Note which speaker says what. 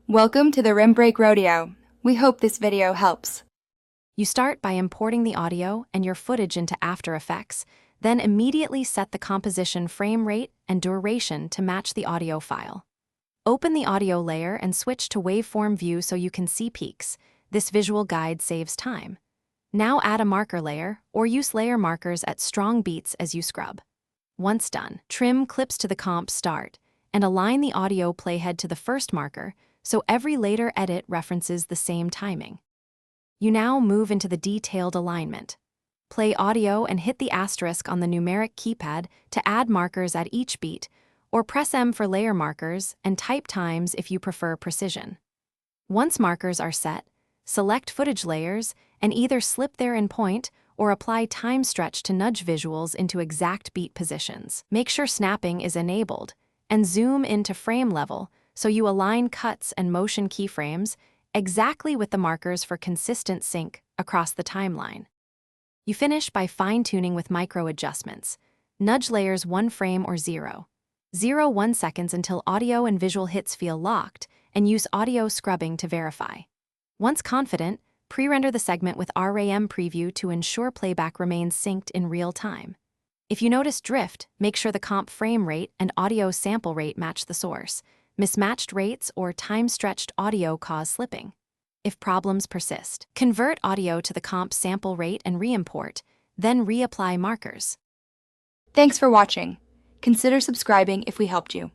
Speaker 1: Welcome to the Rim Break Rodeo. We hope this video helps.
Speaker 2: You start by importing the audio and your footage into After Effects, then immediately set the composition frame rate and duration to match the audio file. Open the audio layer and switch to waveform view so you can see peaks. This visual guide saves time. Now add a marker layer or use layer markers at strong beats as you scrub. Once done, trim clips to the comp start and align the audio playhead to the first marker so every later edit references the same timing. You now move into the detailed alignment. Play audio and hit the asterisk on the numeric keypad to add markers at each beat, or press M for layer markers and type times if you prefer precision. Once markers are set, select footage layers and either slip there in point or apply time stretch to nudge visuals into exact beat positions. Make sure snapping is enabled and zoom into frame level so you align cuts and motion keyframes exactly with the markers for consistent sync across the timeline. You finish by fine-tuning with micro adjustments. Nudge layers 1 frame or 0. 1 seconds until audio and visual hits feel locked, and use audio scrubbing to verify. Once confident, pre-render the segment with RAM preview to ensure playback remains synced in real time. If you notice drift, make sure the comp frame rate and audio sample rate match the source. Mismatched rates or time-stretched audio cause slipping. If problems persist, convert audio to the comp sample rate and re-import, then reapply markers.
Speaker 1: Thanks for watching. Consider subscribing if we helped you.